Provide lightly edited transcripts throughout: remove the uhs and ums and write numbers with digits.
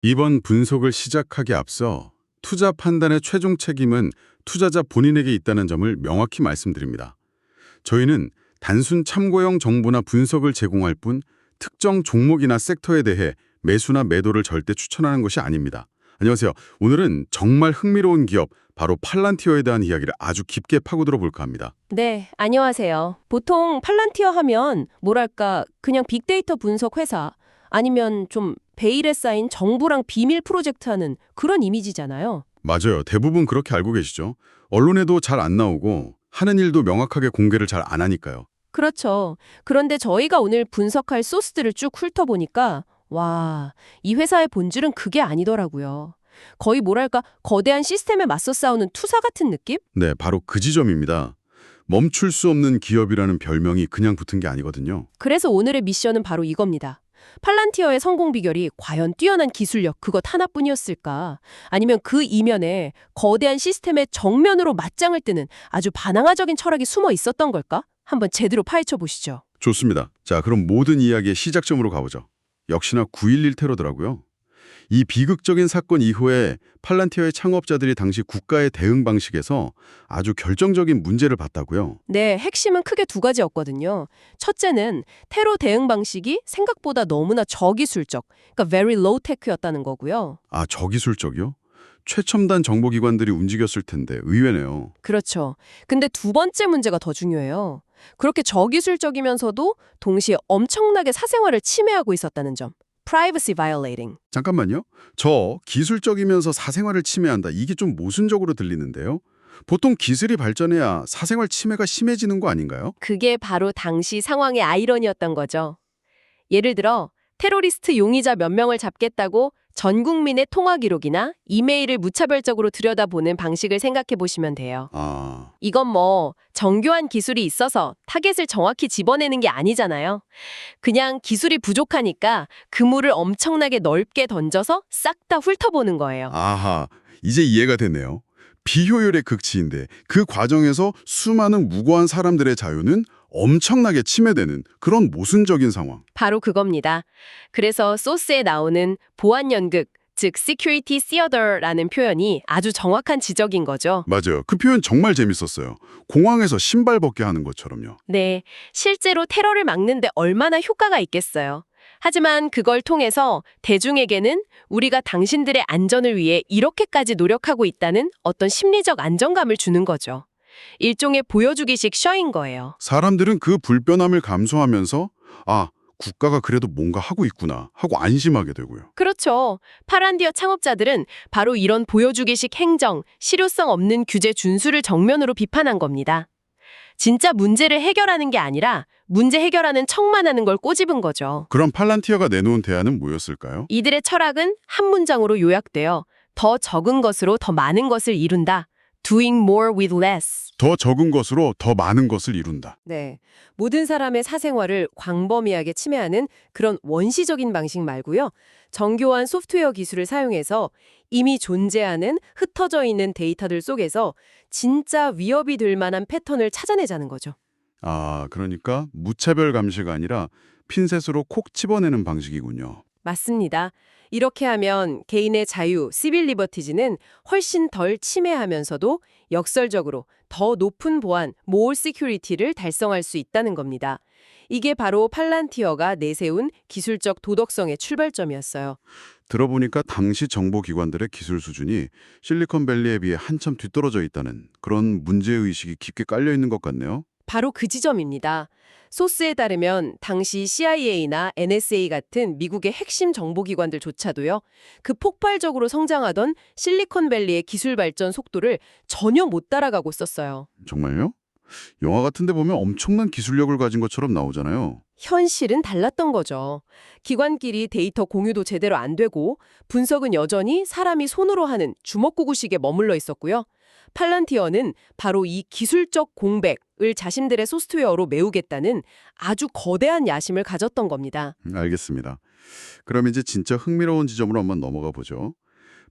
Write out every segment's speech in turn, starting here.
이번 분석을 시작하기 앞서 투자 판단의 최종 책임은 투자자 본인에게 있다는 점을 명확히 말씀드립니다. 저희는 단순 참고용 정보나 분석을 제공할 뿐 특정 종목이나 섹터에 대해 매수나 매도를 절대 추천하는 것이 아닙니다. 안녕하세요. 오늘은 정말 흥미로운 기업, 바로 팔란티어에 대한 이야기를 아주 깊게 파고들어 볼까 합니다. 네, 안녕하세요. 보통 팔란티어 하면 뭐랄까 그냥 빅데이터 분석 회사 아니면 좀 베일에 쌓인 정부랑 비밀 프로젝트 하는 그런 이미지잖아요. 맞아요. 대부분 그렇게 알고 계시죠? 언론에도 잘 안 나오고 하는 일도 명확하게 공개를 잘 안 하니까요. 그렇죠. 그런데 저희가 오늘 분석할 소스들을 쭉 훑어보니까 와, 이 회사의 본질은 그게 아니더라고요. 거의 뭐랄까 거대한 시스템에 맞서 싸우는 투사 같은 느낌? 네, 바로 그 지점입니다. 멈출 수 없는 기업이라는 별명이 그냥 붙은 게 아니거든요. 그래서 오늘의 미션은 바로 이겁니다. 팔란티어의 성공 비결이 과연 뛰어난 기술력 그것 하나뿐이었을까? 아니면 그 이면에 거대한 시스템의 정면으로 맞짱을 뜨는 아주 반항아적인 철학이 숨어 있었던 걸까? 한번 제대로 파헤쳐 보시죠. 좋습니다. 자, 그럼 모든 이야기의 시작점으로 가보죠. 역시나 9.11 테러더라고요. 이 비극적인 사건 이후에 팔란티어의 창업자들이 당시 국가의 대응 방식에서 아주 결정적인 문제를 봤다고요. 네, 핵심은 크게 두 가지였거든요. 첫째는 테러 대응 방식이 생각보다 너무나 저기술적, 그러니까 very low tech였다는 거고요. 아, 저기술적이요? 최첨단 정보기관들이 움직였을 텐데 의외네요. 그렇죠. 근데 두 번째 문제가 더 중요해요. 그렇게 저기술적이면서도 동시에 엄청나게 사생활을 침해하고 있었다는 점. Privacy violating. 잠깐만요. 저 기술적이면서 사생활을 침해한다. 이게 좀 모순적으로 들리는데요. 보통 기술이 발전해야 사생활 침해가 심해지는 거 아닌가요? 그게 바로 당시 상황의 아이러니였던 거죠. 예를 들어 테러리스트 용의자 몇 명을 잡겠다고 전 국민의 통화 기록이나 이메일을 무차별적으로 들여다보는 방식을 생각해 보시면 돼요. 아, 이건 뭐 정교한 기술이 있어서 타겟을 정확히 집어내는 게 아니잖아요. 그냥 기술이 부족하니까 그물을 엄청나게 넓게 던져서 싹 다 훑어보는 거예요. 아하, 이제 이해가 되네요. 비효율의 극치인데 그 과정에서 수많은 무고한 사람들의 자유는 엄청나게 침해되는 그런 모순적인 상황. 바로 그겁니다. 그래서 소스에 나오는 보안 연극, 즉 security theater라는 표현이 아주 정확한 지적인 거죠. 맞아요. 그 표현 정말 재밌었어요. 공항에서 신발 벗게 하는 것처럼요. 네, 실제로 테러를 막는데 얼마나 효과가 있겠어요. 하지만 그걸 통해서 대중에게는 우리가 당신들의 안전을 위해 이렇게까지 노력하고 있다는 어떤 심리적 안정감을 주는 거죠. 일종의 보여주기식 쇼인 거예요. 사람들은 그 불편함을 감수하면서 아, 국가가 그래도 뭔가 하고 있구나 하고 안심하게 되고요. 그렇죠. 파란디어 창업자들은 바로 이런 보여주기식 행정, 실효성 없는 규제 준수를 정면으로 비판한 겁니다. 진짜 문제를 해결하는 게 아니라 문제 해결하는 척만 하는 걸 꼬집은 거죠. 그럼 팔란티어가 내놓은 대안은 뭐였을까요? 이들의 철학은 한 문장으로 요약되어 더 적은 것으로 더 많은 것을 이룬다. Doing more with less. 더 적은 것으로 더 많은 것을 이룬다. 네. 모든 사람의 사생활을 광범위하게 침해하는 그런 원시적인 방식 말고요. 정교한 소프트웨어 기술을 사용해서 이미 존재하는 흩어져 있는 데이터들 속에서 진짜 위협이 될 만한 패턴을 찾아내자는 거죠. 아, 그러니까 무차별 감시가 아니라 핀셋으로 콕 집어내는 방식이군요. 맞습니다. 이렇게 하면 개인의 자유, 시빌 리버티지는 훨씬 덜 침해하면서도 역설적으로 더 높은 보안, more security를 달성할 수 있다는 겁니다. 이게 바로 팔란티어가 내세운 기술적 도덕성의 출발점이었어요. 들어보니까 당시 정보기관들의 기술 수준이 실리콘밸리에 비해 한참 뒤떨어져 있다는 그런 문제의식이 깊게 깔려 있는 것 같네요. 바로 그 지점입니다. 소스에 따르면 당시 CIA나 NSA 같은 미국의 핵심 정보기관들조차도요, 그 폭발적으로 성장하던 실리콘밸리의 기술 발전 속도를 전혀 못 따라가고 있었어요. 정말요? 영화 같은 데 보면 엄청난 기술력을 가진 것처럼 나오잖아요. 현실은 달랐던 거죠. 기관끼리 데이터 공유도 제대로 안 되고 분석은 여전히 사람이 손으로 하는 주먹구구식에 머물러 있었고요. 팔란티어는 바로 이 기술적 공백을 자신들의 소프트웨어로 메우겠다는 아주 거대한 야심을 가졌던 겁니다. 알겠습니다. 그럼 이제 진짜 흥미로운 지점으로 한번 넘어가 보죠.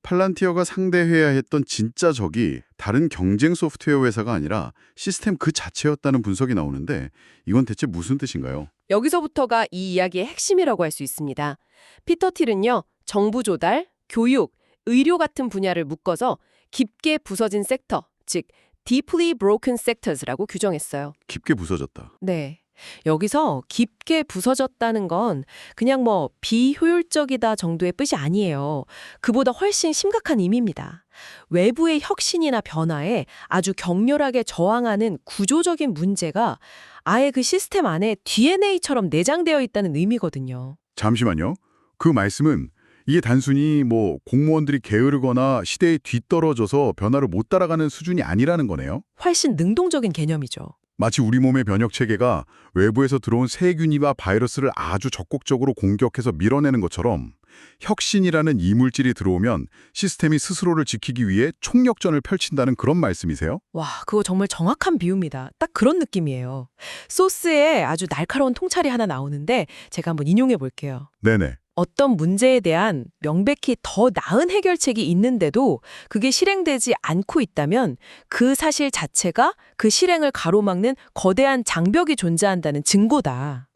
팔란티어가 상대해야 했던 진짜 적이 다른 경쟁 소프트웨어 회사가 아니라 시스템 그 자체였다는 분석이 나오는데 이건 대체 무슨 뜻인가요? 여기서부터가 이 이야기의 핵심이라고 할 수 있습니다. 피터 틸은요, 정부 조달, 교육, 의료 같은 분야를 묶어서 깊게 부서진 섹터, 즉 deeply broken sectors라고 규정했어요. 깊게 부서졌다. 네. 여기서 깊게 부서졌다는 건 그냥 비효율적이다 정도의 뜻이 아니에요. 그보다 훨씬 심각한 의미입니다. 외부의 혁신이나 변화에 아주 격렬하게 저항하는 구조적인 문제가 아예 그 시스템 안에 DNA처럼 내장되어 있다는 의미거든요. 잠시만요. 그 말씀은 이게 단순히 공무원들이 게으르거나 시대에 뒤떨어져서 변화를 못 따라가는 수준이 아니라는 거네요. 훨씬 능동적인 개념이죠. 마치 우리 몸의 면역 체계가 외부에서 들어온 세균이나 바이러스를 아주 적극적으로 공격해서 밀어내는 것처럼 혁신이라는 이물질이 들어오면 시스템이 스스로를 지키기 위해 총력전을 펼친다는 그런 말씀이세요? 와, 그거 정말 정확한 비유입니다. 딱 그런 느낌이에요. 소스에 아주 날카로운 통찰이 하나 나오는데 제가 한번 인용해 볼게요. 네네. 어떤 문제에 대한 명백히 더 나은 해결책이 있는데도 그게 실행되지 않고 있다면 그 사실 자체가 그 실행을 가로막는 거대한 장벽이 존재한다는 증거다.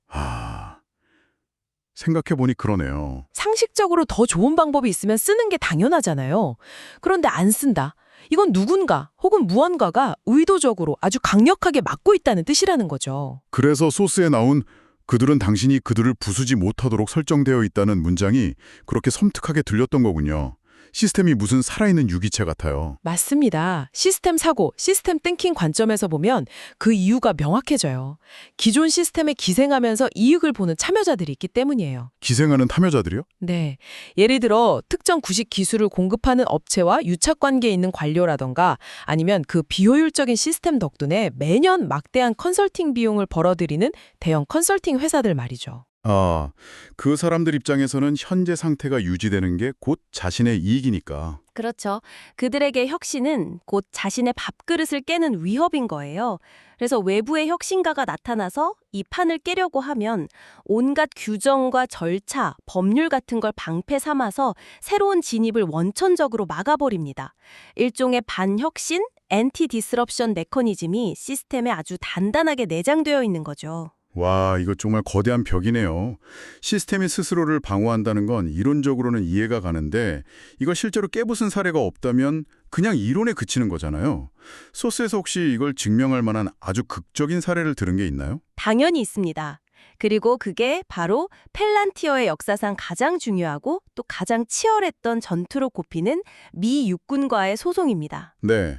생각해보니 그러네요. 상식적으로 더 좋은 방법이 있으면 쓰는 게 당연하잖아요. 그런데 안 쓴다. 이건 누군가 혹은 무언가가 의도적으로 아주 강력하게 막고 있다는 뜻이라는 거죠. 그래서 소스에 나온 그들은 당신이 그들을 부수지 못하도록 설정되어 있다는 문장이 그렇게 섬뜩하게 들렸던 거군요. 시스템이 무슨 살아있는 유기체 같아요. 맞습니다. 시스템 사고, 시스템 띵킹 관점에서 보면 그 이유가 명확해져요. 기존 시스템에 기생하면서 이익을 보는 참여자들이 있기 때문이에요. 기생하는 탐여자들이요? 네. 예를 들어 특정 구식 기술을 공급하는 업체와 유착 관계에 있는 관료라던가 아니면 그 비효율적인 시스템 덕분에 매년 막대한 컨설팅 비용을 벌어들이는 대형 컨설팅 회사들 말이죠. 그 사람들 입장에서는 현재 상태가 유지되는 게 곧 자신의 이익이니까. 그렇죠. 그들에게 혁신은 곧 자신의 밥그릇을 깨는 위협인 거예요. 그래서 외부의 혁신가가 나타나서 이 판을 깨려고 하면 온갖 규정과 절차, 법률 같은 걸 방패 삼아서 새로운 진입을 원천적으로 막아버립니다. 일종의 반혁신, 엔티 디스럽션 메커니즘이 시스템에 아주 단단하게 내장되어 있는 거죠. 와, 이거 정말 거대한 벽이네요. 시스템이 스스로를 방어한다는 건 이론적으로는 이해가 가는데 이걸 실제로 깨부순 사례가 없다면 그냥 이론에 그치는 거잖아요. 소스에서 혹시 이걸 증명할 만한 아주 극적인 사례를 들은 게 있나요? 당연히 있습니다. 그리고 그게 바로 펠란티어의 역사상 가장 중요하고 또 가장 치열했던 전투로 꼽히는 미 육군과의 소송입니다. 네,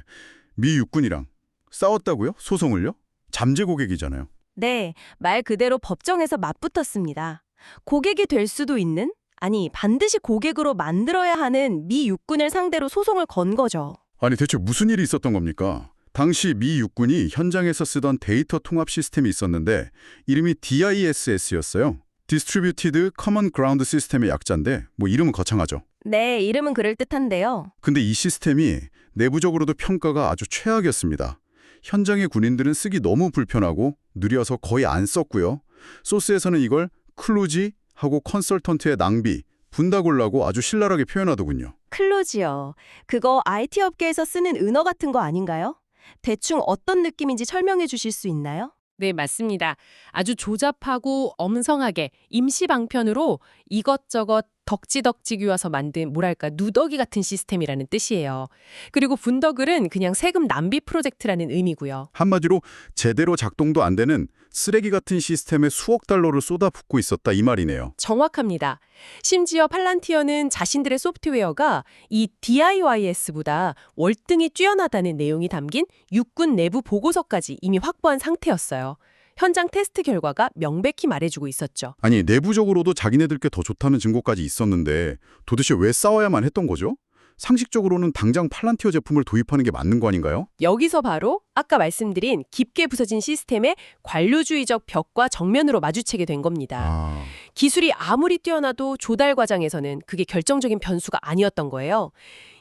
미 육군이랑 싸웠다고요? 소송을요? 잠재 고객이잖아요. 네, 말 그대로 법정에서 맞붙었습니다. 고객이 될 수도 있는, 아니 반드시 고객으로 만들어야 하는 미 육군을 상대로 소송을 건 거죠. 아니 대체 무슨 일이 있었던 겁니까? 당시 미 육군이 현장에서 쓰던 데이터 통합 시스템이 있었는데 이름이 DISS였어요. Distributed Common Ground System의 약자인데 이름은 거창하죠. 네, 이름은 그럴듯한데요. 근데 이 시스템이 내부적으로도 평가가 아주 최악이었습니다. 현장의 군인들은 쓰기 너무 불편하고 느려서 거의 안 썼고요. 소스에서는 이걸 클루지하고 컨설턴트의 낭비, 분다골라고 아주 신랄하게 표현하더군요. 클로지요. 그거 IT 업계에서 쓰는 은어 같은 거 아닌가요? 대충 어떤 느낌인지 설명해 주실 수 있나요? 네, 맞습니다. 아주 조잡하고 엄성하게 임시 방편으로 이것저것 덕지덕지 귀와서 만든 누더기 같은 시스템이라는 뜻이에요. 그리고 분더글은 그냥 세금 낭비 프로젝트라는 의미고요. 한마디로 제대로 작동도 안 되는 쓰레기 같은 시스템에 수억 달러를 쏟아붓고 있었다 이 말이네요. 정확합니다. 심지어 팔란티어는 자신들의 소프트웨어가 이 DIYS보다 월등히 뛰어나다는 내용이 담긴 육군 내부 보고서까지 이미 확보한 상태였어요. 현장 테스트 결과가 명백히 말해주고 있었죠. 아니 내부적으로도 자기네들께 더 좋다는 증거까지 있었는데 도대체 왜 싸워야만 했던 거죠? 상식적으로는 당장 팔란티어 제품을 도입하는 게 맞는 거 아닌가요? 여기서 바로 아까 말씀드린 깊게 부서진 시스템의 관료주의적 벽과 정면으로 마주치게 된 겁니다. 기술이 아무리 뛰어나도 조달 과정에서는 그게 결정적인 변수가 아니었던 거예요.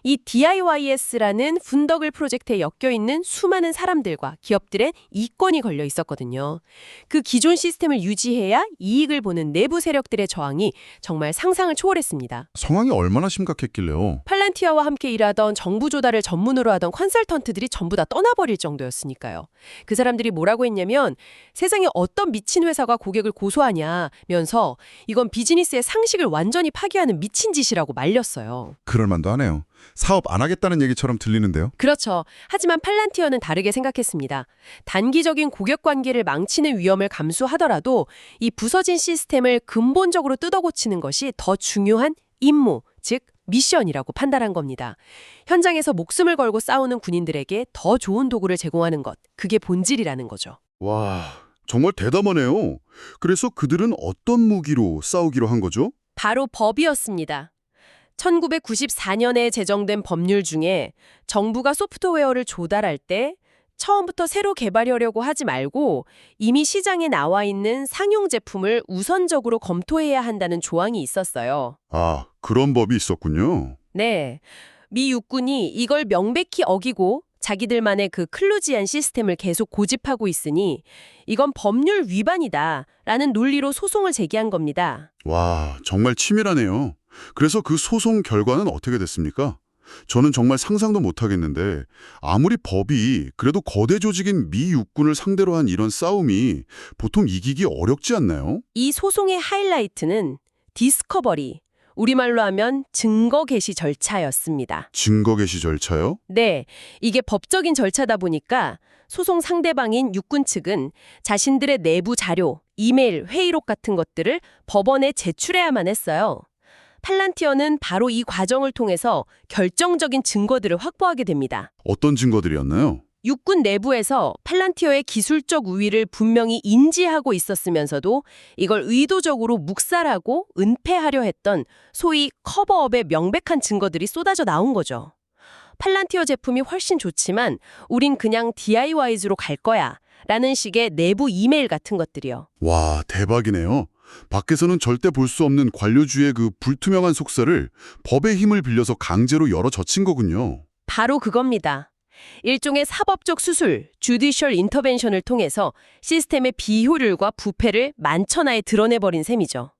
이 DIYS라는 분더글 프로젝트에 엮여있는 수많은 사람들과 기업들의 이권이 걸려 있었거든요. 그 기존 시스템을 유지해야 이익을 보는 내부 세력들의 저항이 정말 상상을 초월했습니다. 상황이 얼마나 심각했길래요? 팔란티어와 함께 일하던 정부 조달을 전문으로 하던 컨설턴트들이 전부 다 떠나버릴 정도였어요. 정도였으니까요. 그 사람들이 뭐라고 했냐면 세상에 어떤 미친 회사가 고객을 고소하냐면서 이건 비즈니스의 상식을 완전히 파괴하는 미친 짓이라고 말렸어요. 그럴 만도 하네요. 사업 안 하겠다는 얘기처럼 들리는데요. 그렇죠. 하지만 팔란티어는 다르게 생각했습니다. 단기적인 고객 관계를 망치는 위험을 감수하더라도 이 부서진 시스템을 근본적으로 뜯어고치는 것이 더 중요한 임무, 즉 미션이라고 판단한 겁니다. 현장에서 목숨을 걸고 싸우는 군인들에게 더 좋은 도구를 제공하는 것, 그게 본질이라는 거죠. 와, 정말 대담하네요. 그래서 그들은 어떤 무기로 싸우기로 한 거죠? 바로 법이었습니다. 1994년에 제정된 법률 중에 정부가 소프트웨어를 조달할 때 처음부터 새로 개발하려고 하지 말고 이미 시장에 나와 있는 상용 제품을 우선적으로 검토해야 한다는 조항이 있었어요. 아, 그런 법이 있었군요. 네. 미 육군이 이걸 명백히 어기고 자기들만의 그 클루지한 시스템을 계속 고집하고 있으니 이건 법률 위반이다라는 논리로 소송을 제기한 겁니다. 와, 정말 치밀하네요. 그래서 그 소송 결과는 어떻게 됐습니까? 저는 정말 상상도 못하겠는데 아무리 법이 그래도 거대 조직인 미 육군을 상대로 한 이런 싸움이 보통 이기기 어렵지 않나요? 이 소송의 하이라이트는 디스커버리, 우리말로 하면 증거 개시 절차였습니다. 증거 개시 절차요? 네, 이게 법적인 절차다 보니까 소송 상대방인 육군 측은 자신들의 내부 자료, 이메일, 회의록 같은 것들을 법원에 제출해야만 했어요. 팔란티어는 바로 이 과정을 통해서 결정적인 증거들을 확보하게 됩니다. 어떤 증거들이었나요? 육군 내부에서 팔란티어의 기술적 우위를 분명히 인지하고 있었으면서도 이걸 의도적으로 묵살하고 은폐하려 했던 소위 커버업의 명백한 증거들이 쏟아져 나온 거죠. 팔란티어 제품이 훨씬 좋지만 우린 그냥 DIY즈로 갈 거야 라는 식의 내부 이메일 같은 것들이요. 와, 대박이네요. 밖에서는 절대 볼 수 없는 관료주의 그 불투명한 속살을 법의 힘을 빌려서 강제로 열어 젖힌 거군요. 바로 그겁니다. 일종의 사법적 수술, 주디셜 인터벤션을 통해서 시스템의 비효율과 부패를 만천하에 드러내버린 셈이죠.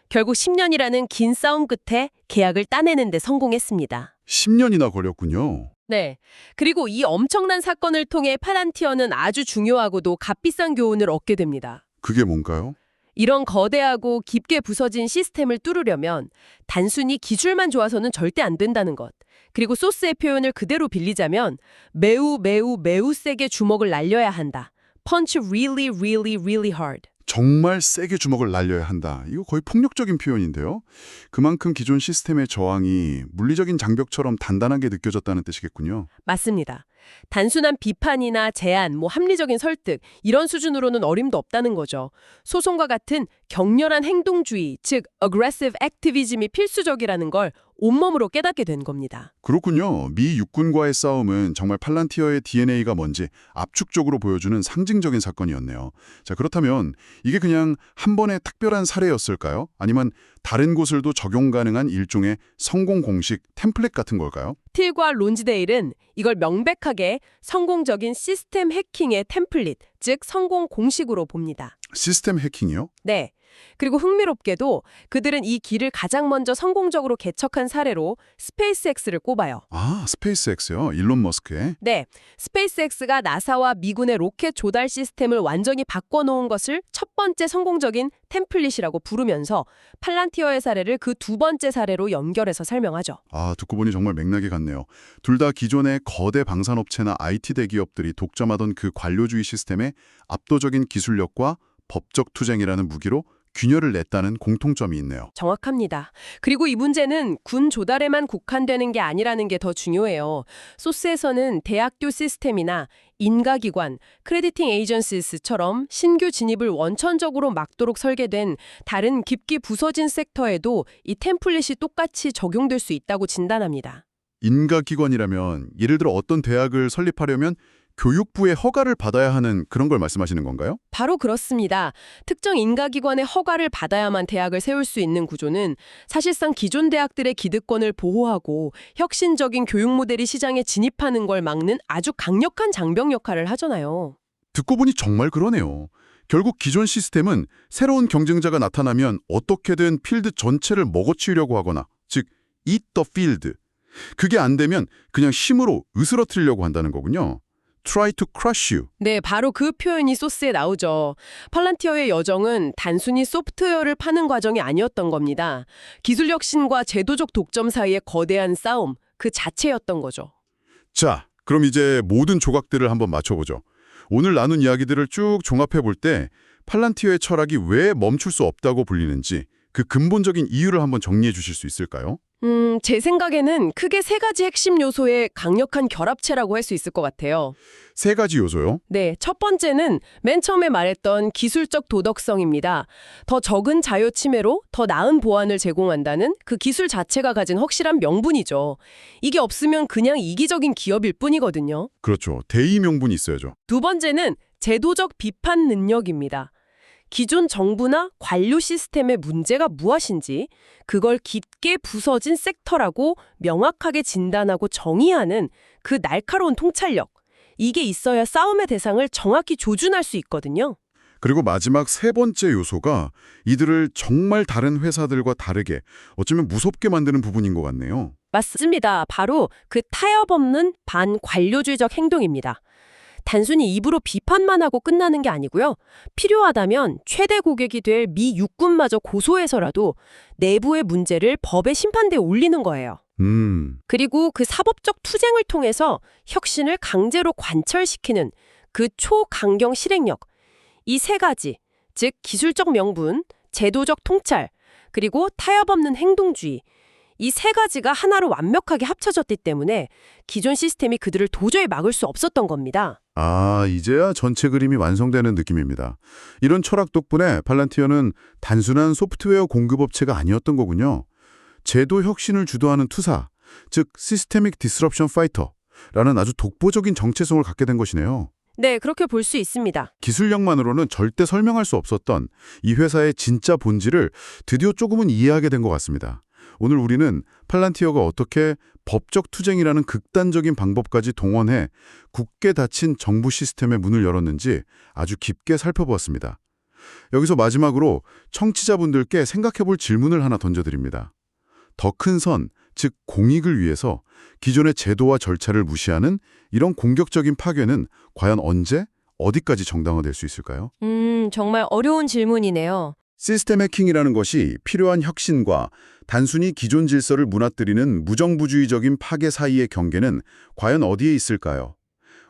결국 10년이라는 긴 싸움 끝에 계약을 따내는 데 성공했습니다. 10년이나 걸렸군요. 네. 그리고 이 엄청난 사건을 통해 팔란티어는 아주 중요하고도 값비싼 교훈을 얻게 됩니다. 그게 뭔가요? 이런 거대하고 깊게 부서진 시스템을 뚫으려면 단순히 기술만 좋아서는 절대 안 된다는 것. 그리고 소스의 표현을 그대로 빌리자면 매우 매우 매우 세게 주먹을 날려야 한다. Punch really really really hard. 정말 세게 주먹을 날려야 한다. 이거 거의 폭력적인 표현인데요. 그만큼 기존 시스템의 저항이 물리적인 장벽처럼 단단하게 느껴졌다는 뜻이겠군요. 맞습니다. 단순한 비판이나 제안, 합리적인 설득 이런 수준으로는 어림도 없다는 거죠. 소송과 같은 격렬한 행동주의, 즉 aggressive activism이 필수적이라는 걸 온몸으로 깨닫게 된 겁니다. 그렇군요. 미 육군과의 싸움은 정말 팔란티어의 DNA가 뭔지 압축적으로 보여주는 상징적인 사건이었네요. 자, 그렇다면 이게 그냥 한 번의 특별한 사례였을까요? 아니면 다른 곳을도 적용 가능한 일종의 성공 공식, 템플릿 같은 걸까요? 틸과 론즈데일은 이걸 명백하게 성공적인 시스템 해킹의 템플릿, 즉 성공 공식으로 봅니다. 시스템 해킹이요? 네. 그리고 흥미롭게도 그들은 이 길을 가장 먼저 성공적으로 개척한 사례로 스페이스X를 꼽아요. 아, 스페이스X요. 일론 머스크의. 네, 스페이스X가 나사와 미군의 로켓 조달 시스템을 완전히 바꿔놓은 것을 첫 번째 성공적인 템플릿이라고 부르면서 팔란티어의 사례를 그 두 번째 사례로 연결해서 설명하죠. 아, 듣고 보니 정말 맥락이 같네요. 둘 다 기존의 거대 방산업체나 IT 대기업들이 독점하던 그 관료주의 시스템에 압도적인 기술력과 법적 투쟁이라는 무기로 균열을 냈다는 공통점이 있네요. 정확합니다. 그리고 이 문제는 군 조달에만 국한되는 게 아니라는 게 더 중요해요. 소스에서는 대학교 시스템이나 인가기관, 크레디팅 에이전시스처럼 신규 진입을 원천적으로 막도록 설계된 다른 깊게 부서진 섹터에도 이 템플릿이 똑같이 적용될 수 있다고 진단합니다. 인가기관이라면 예를 들어 어떤 대학을 설립하려면 교육부의 허가를 받아야 하는 그런 걸 말씀하시는 건가요? 바로 그렇습니다. 특정 인가기관의 허가를 받아야만 대학을 세울 수 있는 구조는 사실상 기존 대학들의 기득권을 보호하고 혁신적인 교육 모델이 시장에 진입하는 걸 막는 아주 강력한 장벽 역할을 하잖아요. 듣고 보니 정말 그러네요. 결국 기존 시스템은 새로운 경쟁자가 나타나면 어떻게든 필드 전체를 먹어치우려고 하거나, 즉 eat the field. 그게 안 되면 그냥 힘으로 으스러뜨리려고 한다는 거군요. try to crush you. 네, 바로 그 표현이 소스에 나오죠. 팔란티어의 여정은 단순히 소프트웨어를 파는 과정이 아니었던 겁니다. 기술 혁신과 제도적 독점 사이의 거대한 싸움, 그 자체였던 거죠. 자, 그럼 이제 모든 조각들을 한번 맞춰보죠. 오늘 나눈 이야기들을 쭉 종합해 볼 때 팔란티어의 철학이 왜 멈출 수 없다고 불리는지 그 근본적인 이유를 한번 정리해 주실 수 있을까요? 제 생각에는 크게 세 가지 핵심 요소의 강력한 결합체라고 할 수 있을 것 같아요. 세 가지 요소요. 네, 첫 번째는 맨 처음에 말했던 기술적 도덕성입니다. 더 적은 자유 침해로 더 나은 보안을 제공한다는 그 기술 자체가 가진 확실한 명분이죠. 이게 없으면 그냥 이기적인 기업일 뿐이거든요. 그렇죠. 대의 명분이 있어야죠. 두 번째는 제도적 비판 능력입니다. 기존 정부나 관료 시스템의 문제가 무엇인지 그걸 깊게 부서진 섹터라고 명확하게 진단하고 정의하는 그 날카로운 통찰력. 이게 있어야 싸움의 대상을 정확히 조준할 수 있거든요. 그리고 마지막 세 번째 요소가 이들을 정말 다른 회사들과 다르게 어쩌면 무섭게 만드는 부분인 것 같네요. 맞습니다. 바로 그 타협 없는 반관료주의적 행동입니다. 단순히 입으로 비판만 하고 끝나는 게 아니고요. 필요하다면 최대 고객이 될 미 육군마저 고소해서라도 내부의 문제를 법의 심판대에 올리는 거예요. 그리고 그 사법적 투쟁을 통해서 혁신을 강제로 관철시키는 그 초강경 실행력. 이 세 가지, 즉 기술적 명분, 제도적 통찰, 그리고 타협 없는 행동주의. 이 세 가지가 하나로 완벽하게 합쳐졌기 때문에 기존 시스템이 그들을 도저히 막을 수 없었던 겁니다. 아, 이제야 전체 그림이 완성되는 느낌입니다. 이런 철학 덕분에 팔란티어는 단순한 소프트웨어 공급업체가 아니었던 거군요. 제도 혁신을 주도하는 투사, 즉 시스테믹 디스럽션 파이터라는 아주 독보적인 정체성을 갖게 된 것이네요. 네, 그렇게 볼 수 있습니다. 기술력만으로는 절대 설명할 수 없었던 이 회사의 진짜 본질을 드디어 조금은 이해하게 된 것 같습니다. 오늘 우리는 팔란티어가 어떻게 법적 투쟁이라는 극단적인 방법까지 동원해 굳게 닫힌 정부 시스템의 문을 열었는지 아주 깊게 살펴보았습니다. 여기서 마지막으로 청취자분들께 생각해볼 질문을 하나 던져드립니다. 더 큰 선, 즉 공익을 위해서 기존의 제도와 절차를 무시하는 이런 공격적인 파괴는 과연 언제, 어디까지 정당화될 수 있을까요? 정말 어려운 질문이네요. 시스템 해킹이라는 것이 필요한 혁신과 단순히 기존 질서를 무너뜨리는 무정부주의적인 파괴 사이의 경계는 과연 어디에 있을까요?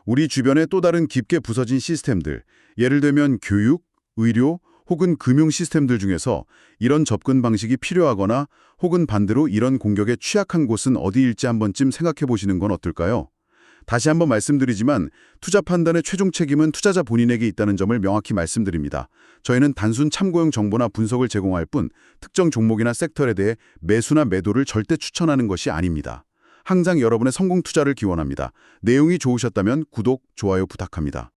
우리 주변의 또 다른 깊게 부서진 시스템들, 예를 들면 교육, 의료 혹은 금융 시스템들 중에서 이런 접근 방식이 필요하거나 혹은 반대로 이런 공격에 취약한 곳은 어디일지 한 번쯤 생각해 보시는 건 어떨까요? 다시 한번 말씀드리지만 투자 판단의 최종 책임은 투자자 본인에게 있다는 점을 명확히 말씀드립니다. 저희는 단순 참고용 정보나 분석을 제공할 뿐 특정 종목이나 섹터에 대해 매수나 매도를 절대 추천하는 것이 아닙니다. 항상 여러분의 성공 투자를 기원합니다. 내용이 좋으셨다면 구독, 좋아요 부탁합니다.